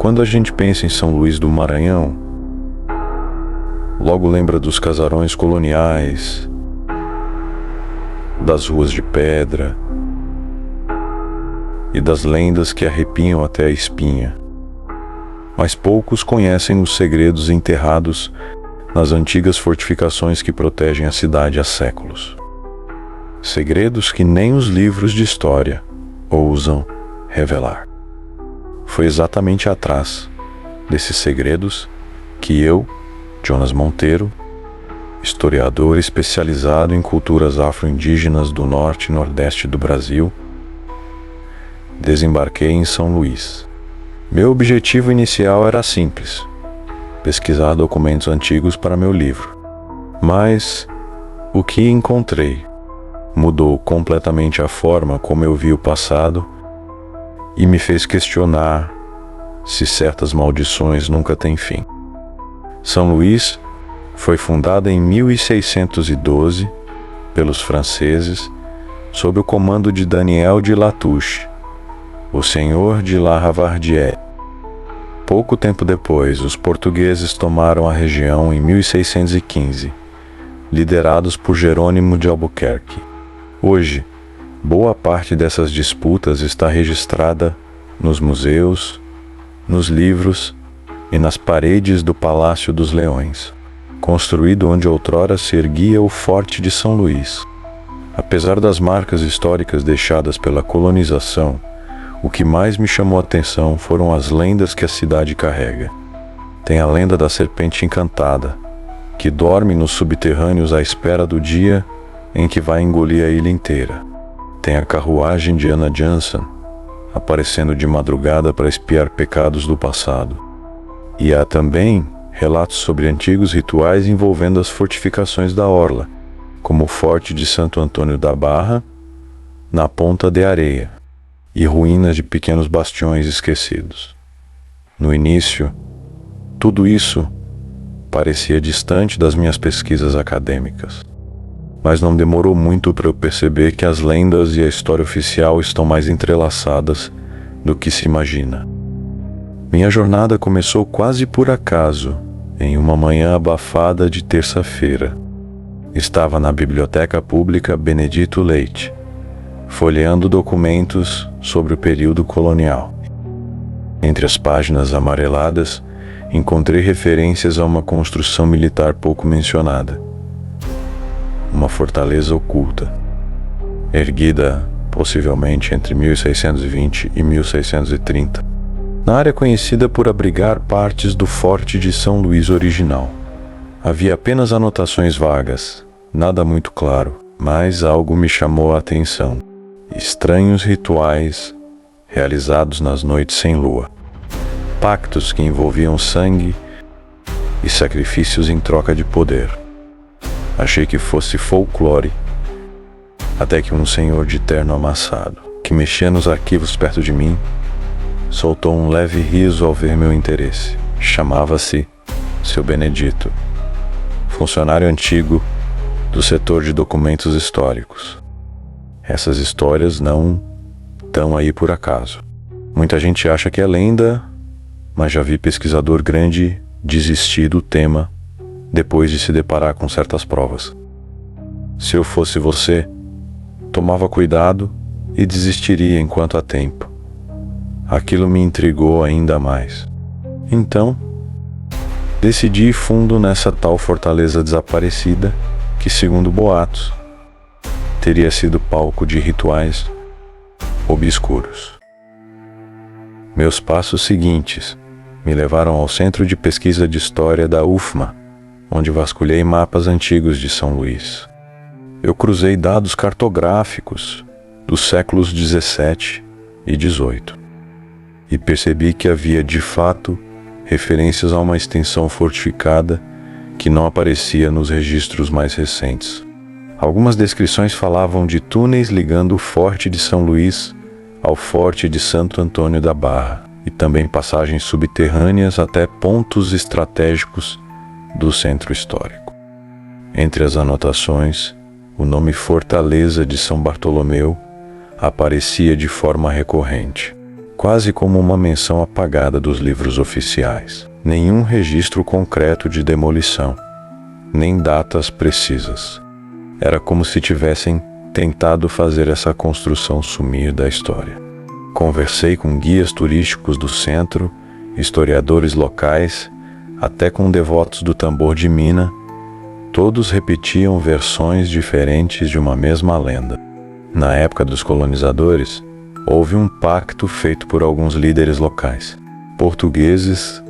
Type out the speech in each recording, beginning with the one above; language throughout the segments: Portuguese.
Quando a gente pensa em São Luís do Maranhão, logo lembra dos casarões coloniais, das ruas de pedra e das lendas que arrepiam até a espinha. Mas poucos conhecem os segredos enterrados nas antigas fortificações que protegem a cidade há séculos. Segredos que nem os livros de história ousam revelar. Foi exatamente atrás desses segredos que eu, Jonas Monteiro, historiador especializado em culturas afro-indígenas do norte e nordeste do Brasil, desembarquei em São Luís. Meu objetivo inicial era simples: pesquisar documentos antigos para meu livro. Mas o que encontrei mudou completamente a forma como eu vi o passado e me fez questionar se certas maldições nunca têm fim. São Luís foi fundada em 1612 pelos franceses sob o comando de Daniel de Latouche, o senhor de La Ravardie. Pouco tempo depois, os portugueses tomaram a região em 1615, liderados por Jerônimo de Albuquerque. Hoje, boa parte dessas disputas está registrada nos museus, nos livros e nas paredes do Palácio dos Leões, construído onde outrora se erguia o Forte de São Luís. Apesar das marcas históricas deixadas pela colonização, o que mais me chamou a atenção foram as lendas que a cidade carrega. Tem a lenda da serpente encantada, que dorme nos subterrâneos à espera do dia em que vai engolir a ilha inteira. Tem a carruagem de Anna Jansen, aparecendo de madrugada para espiar pecados do passado. E há também relatos sobre antigos rituais envolvendo as fortificações da orla, como o Forte de Santo Antônio da Barra, na Ponta de Areia, e ruínas de pequenos bastiões esquecidos. No início, tudo isso parecia distante das minhas pesquisas acadêmicas, mas não demorou muito para eu perceber que as lendas e a história oficial estão mais entrelaçadas do que se imagina. Minha jornada começou quase por acaso, em uma manhã abafada de terça-feira. Estava na Biblioteca Pública Benedito Leite, folheando documentos sobre o período colonial. Entre as páginas amareladas, encontrei referências a uma construção militar pouco mencionada. Uma fortaleza oculta, erguida possivelmente entre 1620 e 1630, na área conhecida por abrigar partes do Forte de São Luís original. Havia apenas anotações vagas, nada muito claro, mas algo me chamou a atenção: estranhos rituais realizados nas noites sem lua, pactos que envolviam sangue e sacrifícios em troca de poder. Achei que fosse folclore, até que um senhor de terno amassado, que mexia nos arquivos perto de mim, soltou um leve riso ao ver meu interesse. Chamava-se Seu Benedito, funcionário antigo do setor de documentos históricos. Essas histórias não estão aí por acaso. Muita gente acha que é lenda, mas já vi pesquisador grande desistir do tema depois de se deparar com certas provas. Se eu fosse você, tomava cuidado e desistiria enquanto há tempo. Aquilo me intrigou ainda mais. Então, decidi ir fundo nessa tal fortaleza desaparecida que, segundo boatos, teria sido palco de rituais obscuros. Meus passos seguintes me levaram ao Centro de Pesquisa de História da UFMA, onde vasculhei mapas antigos de São Luís. Eu cruzei dados cartográficos dos séculos 17 e 18 e percebi que havia, de fato, referências a uma extensão fortificada que não aparecia nos registros mais recentes. Algumas descrições falavam de túneis ligando o Forte de São Luís ao Forte de Santo Antônio da Barra, e também passagens subterrâneas até pontos estratégicos do centro histórico. Entre as anotações, o nome Fortaleza de São Bartolomeu aparecia de forma recorrente. quase como uma menção apagada dos livros oficiais. Nenhum registro concreto de demolição, nem datas precisas. Era como se tivessem tentado fazer essa construção sumir da história. Conversei com guias turísticos do centro, historiadores locais, até com devotos do tambor de Mina. Todos repetiam versões diferentes de uma mesma lenda. Na época dos colonizadores, houve um pacto feito por alguns líderes locais, portugueses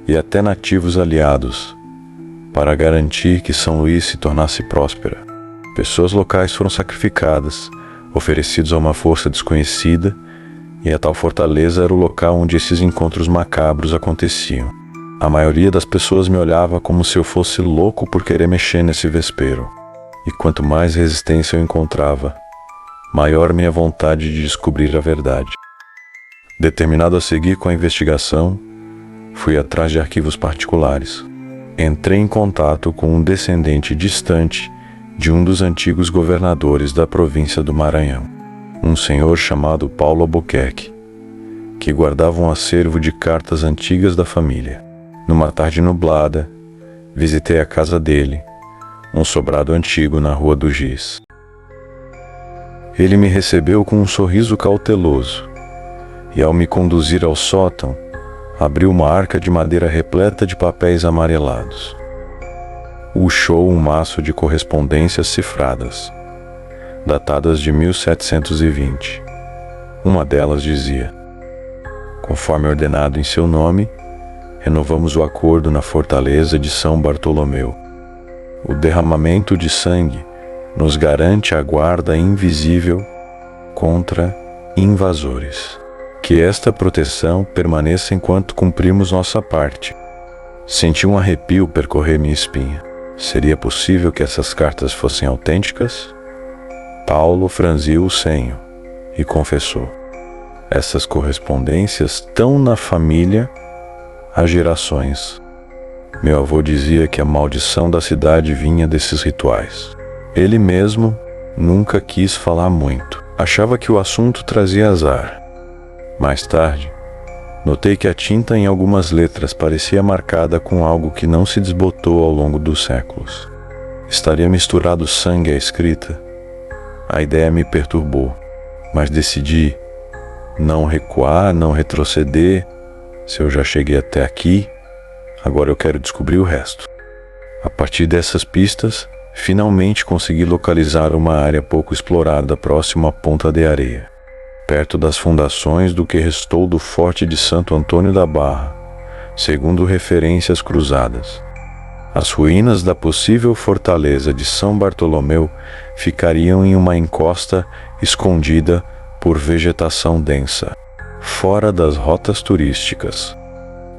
e até nativos aliados, para garantir que São Luís se tornasse próspera. Pessoas locais foram sacrificadas, oferecidos a uma força desconhecida, e a tal fortaleza era o local onde esses encontros macabros aconteciam. A maioria das pessoas me olhava como se eu fosse louco por querer mexer nesse vespeiro. E quanto mais resistência eu encontrava, maior minha vontade de descobrir a verdade. Determinado a seguir com a investigação, fui atrás de arquivos particulares. Entrei em contato com um descendente distante de um dos antigos governadores da província do Maranhão, um senhor chamado Paulo Albuquerque, que guardava um acervo de cartas antigas da família. Numa tarde nublada, visitei a casa dele, um sobrado antigo na Rua do Giz. Ele me recebeu com um sorriso cauteloso, e ao me conduzir ao sótão, abriu uma arca de madeira repleta de papéis amarelados. Puxou um maço de correspondências cifradas, datadas de 1720. Uma delas dizia: conforme ordenado em seu nome, renovamos o acordo na fortaleza de São Bartolomeu. O derramamento de sangue nos garante a guarda invisível contra invasores. Que esta proteção permaneça enquanto cumprimos nossa parte. Senti um arrepio percorrer minha espinha. Seria possível que essas cartas fossem autênticas? Paulo franziu o senho e confessou: essas correspondências estão na família há gerações. Meu avô dizia que a maldição da cidade vinha desses rituais. Ele mesmo nunca quis falar muito. Achava que o assunto trazia azar. Mais tarde, notei que a tinta em algumas letras parecia marcada com algo que não se desbotou ao longo dos séculos. Estaria misturado sangue à escrita? A ideia me perturbou, mas decidi não recuar, não retroceder. Se eu já cheguei até aqui, agora eu quero descobrir o resto. A partir dessas pistas, finalmente consegui localizar uma área pouco explorada próximo à Ponta de Areia, perto das fundações do que restou do Forte de Santo Antônio da Barra, segundo referências cruzadas. As ruínas da possível fortaleza de São Bartolomeu ficariam em uma encosta escondida por vegetação densa, fora das rotas turísticas.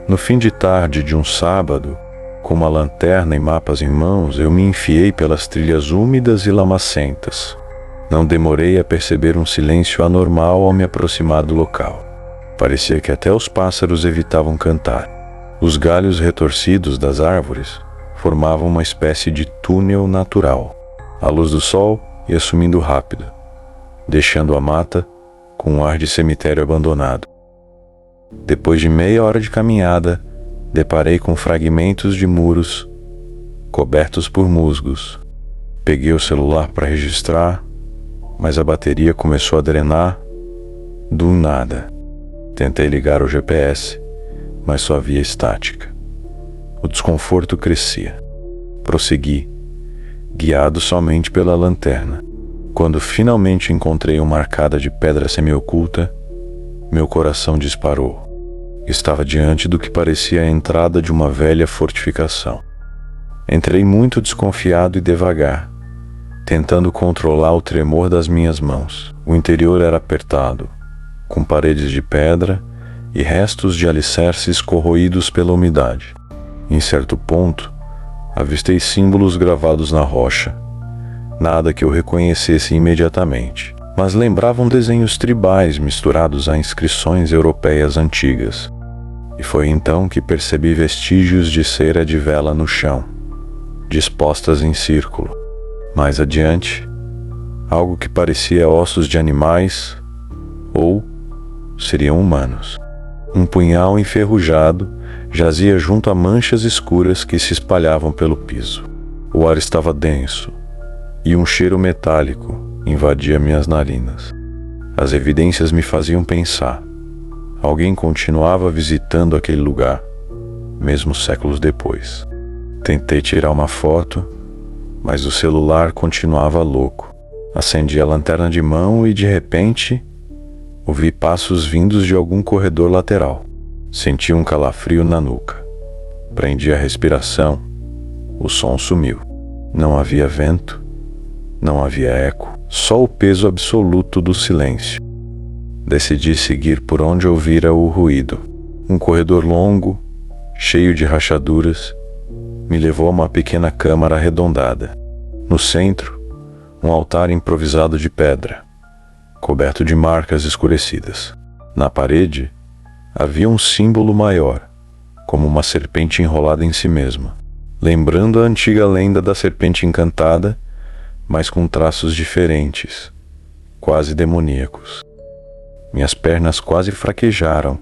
No fim de tarde de um sábado, com uma lanterna e mapas em mãos, eu me enfiei pelas trilhas úmidas e lamacentas. Não demorei a perceber um silêncio anormal ao me aproximar do local. Parecia que até os pássaros evitavam cantar. Os galhos retorcidos das árvores formavam uma espécie de túnel natural. A luz do sol ia sumindo rápido, deixando a mata com um ar de cemitério abandonado. Depois de meia hora de caminhada, deparei com fragmentos de muros cobertos por musgos. Peguei o celular para registrar, mas a bateria começou a drenar do nada. Tentei ligar o GPS, mas só via estática. O desconforto crescia. Prossegui, guiado somente pela lanterna. Quando finalmente encontrei uma arcada de pedra semioculta, meu coração disparou. Estava diante do que parecia a entrada de uma velha fortificação. Entrei muito desconfiado e devagar, tentando controlar o tremor das minhas mãos. O interior era apertado, com paredes de pedra e restos de alicerces corroídos pela umidade. Em certo ponto, avistei símbolos gravados na rocha. Nada que eu reconhecesse imediatamente, mas lembravam desenhos tribais misturados a inscrições europeias antigas. E foi então que percebi vestígios de cera de vela no chão, dispostas em círculo. Mais adiante, algo que parecia ossos de animais ou seriam humanos. Um punhal enferrujado jazia junto a manchas escuras que se espalhavam pelo piso. O ar estava denso e um cheiro metálico invadia minhas narinas. As evidências me faziam pensar. Alguém continuava visitando aquele lugar, mesmo séculos depois. Tentei tirar uma foto, mas o celular continuava louco. Acendi a lanterna de mão e, de repente, ouvi passos vindos de algum corredor lateral. Senti um calafrio na nuca. Prendi a respiração. O som sumiu. Não havia vento, não havia eco, só o peso absoluto do silêncio. Decidi seguir por onde ouvira o ruído. Um corredor longo, cheio de rachaduras, me levou a uma pequena câmara arredondada. No centro, um altar improvisado de pedra, coberto de marcas escurecidas. Na parede, havia um símbolo maior, como uma serpente enrolada em si mesma, lembrando a antiga lenda da serpente encantada, mas com traços diferentes, quase demoníacos. Minhas pernas quase fraquejaram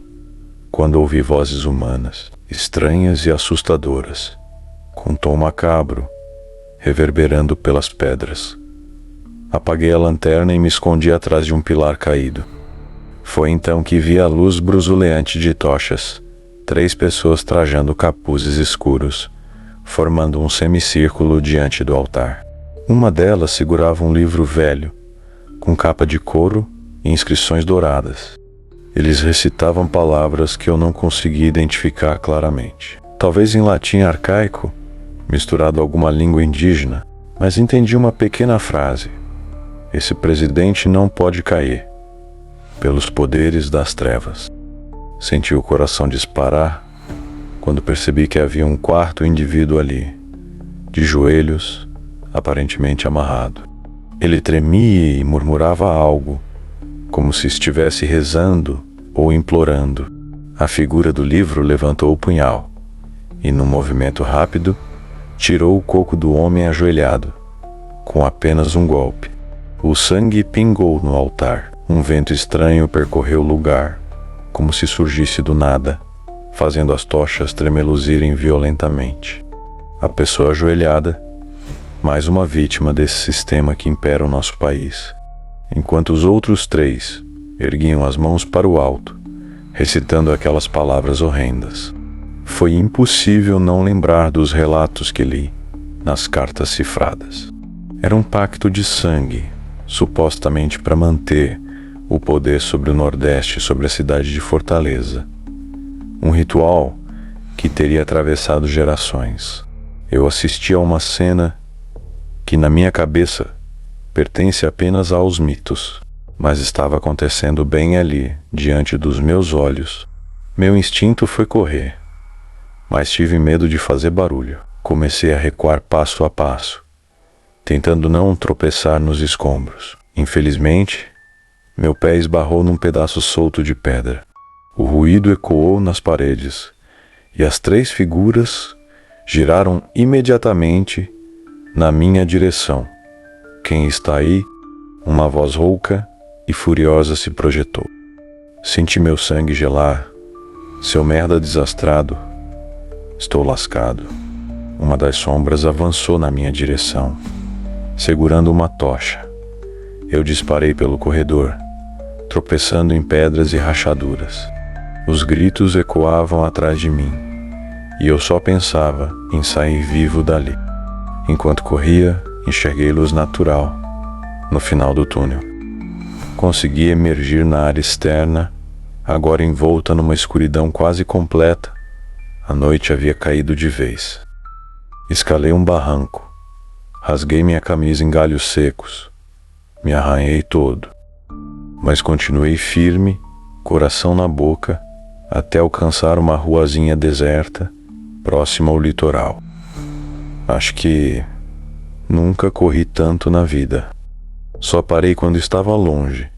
quando ouvi vozes humanas, estranhas e assustadoras, com tom macabro, reverberando pelas pedras. Apaguei a lanterna e me escondi atrás de um pilar caído. Foi então que vi a luz bruzuleante de tochas, 3 pessoas trajando capuzes escuros, formando um semicírculo diante do altar. Uma delas segurava um livro velho, com capa de couro e inscrições douradas. Eles recitavam palavras que eu não conseguia identificar claramente. Talvez em latim arcaico, misturado a alguma língua indígena, mas entendi uma pequena frase: esse presidente não pode cair, pelos poderes das trevas. Senti o coração disparar quando percebi que havia um quarto indivíduo ali, de joelhos, aparentemente amarrado. Ele tremia e murmurava algo, como se estivesse rezando ou implorando. A figura do livro levantou o punhal e, num movimento rápido, tirou o coco do homem ajoelhado, com apenas um golpe. O sangue pingou no altar. Um vento estranho percorreu o lugar, como se surgisse do nada, fazendo as tochas tremeluzirem violentamente. A pessoa ajoelhada, mais uma vítima desse sistema que impera o nosso país, enquanto os outros 3 erguiam as mãos para o alto, recitando aquelas palavras horrendas. Foi impossível não lembrar dos relatos que li nas cartas cifradas. Era um pacto de sangue, supostamente para manter o poder sobre o Nordeste, sobre a cidade de Fortaleza. Um ritual que teria atravessado gerações. Eu assisti a uma cena que, na minha cabeça, pertence apenas aos mitos, mas estava acontecendo bem ali, diante dos meus olhos. Meu instinto foi correr, mas tive medo de fazer barulho. Comecei a recuar passo a passo, tentando não tropeçar nos escombros. Infelizmente, meu pé esbarrou num pedaço solto de pedra. O ruído ecoou nas paredes, e as 3 figuras giraram imediatamente na minha direção. Quem está aí? Uma voz rouca e furiosa se projetou. Senti meu sangue gelar. Seu merda desastrado. Estou lascado. Uma das sombras avançou na minha direção, segurando uma tocha. Eu disparei pelo corredor, tropeçando em pedras e rachaduras. Os gritos ecoavam atrás de mim, e eu só pensava em sair vivo dali. Enquanto corria, enxerguei luz natural no final do túnel. Consegui emergir na área externa, agora envolta numa escuridão quase completa. A noite havia caído de vez. Escalei um barranco, rasguei minha camisa em galhos secos, me arranhei todo, mas continuei firme, coração na boca, até alcançar uma ruazinha deserta, próxima ao litoral. Acho que nunca corri tanto na vida. Só parei quando estava longe,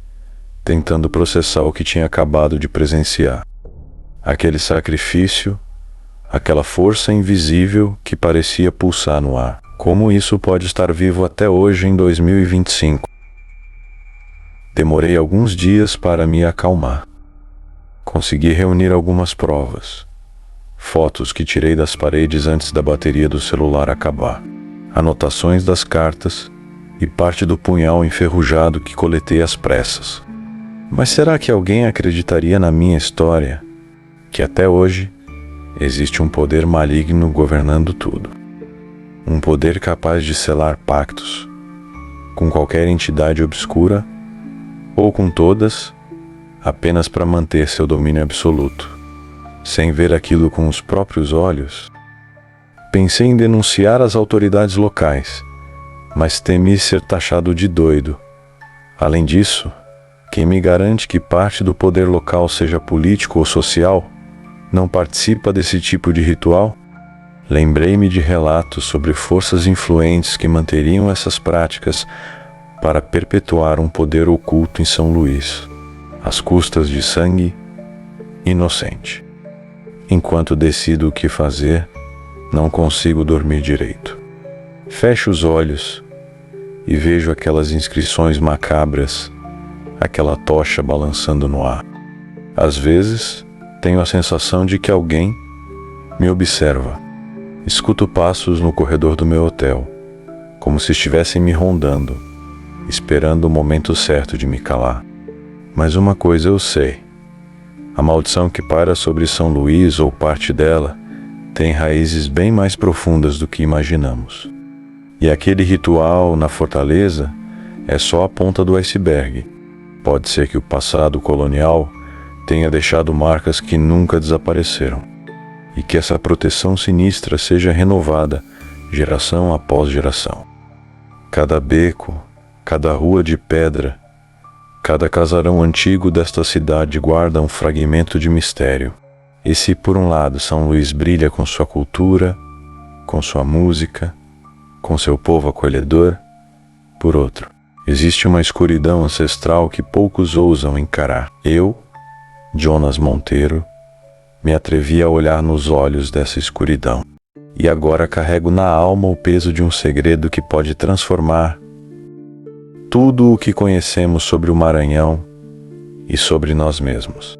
tentando processar o que tinha acabado de presenciar. Aquele sacrifício, aquela força invisível que parecia pulsar no ar. Como isso pode estar vivo até hoje em 2025? Demorei alguns dias para me acalmar. Consegui reunir algumas provas. Fotos que tirei das paredes antes da bateria do celular acabar. Anotações das cartas e parte do punhal enferrujado que coletei às pressas. Mas será que alguém acreditaria na minha história? Que até hoje existe um poder maligno governando tudo. Um poder capaz de selar pactos com qualquer entidade obscura ou com todas, apenas para manter seu domínio absoluto. Sem ver aquilo com os próprios olhos, pensei em denunciar as autoridades locais, mas temi ser taxado de doido. Além disso, quem me garante que parte do poder local, seja político ou social, não participa desse tipo de ritual? Lembrei-me de relatos sobre forças influentes que manteriam essas práticas para perpetuar um poder oculto em São Luís, às custas de sangue inocente. Enquanto decido o que fazer, não consigo dormir direito. Fecho os olhos e vejo aquelas inscrições macabras, aquela tocha balançando no ar. Às vezes, tenho a sensação de que alguém me observa. Escuto passos no corredor do meu hotel, como se estivessem me rondando, esperando o momento certo de me calar. Mas uma coisa eu sei: a maldição que paira sobre São Luís ou parte dela tem raízes bem mais profundas do que imaginamos. E aquele ritual na fortaleza é só a ponta do iceberg. Pode ser que o passado colonial tenha deixado marcas que nunca desapareceram, e que essa proteção sinistra seja renovada geração após geração. Cada beco, cada rua de pedra, cada casarão antigo desta cidade guarda um fragmento de mistério. E se por um lado São Luís brilha com sua cultura, com sua música, com seu povo acolhedor, por outro, existe uma escuridão ancestral que poucos ousam encarar. Eu, Jonas Monteiro, me atrevi a olhar nos olhos dessa escuridão. E agora carrego na alma o peso de um segredo que pode transformar tudo o que conhecemos sobre o Maranhão e sobre nós mesmos.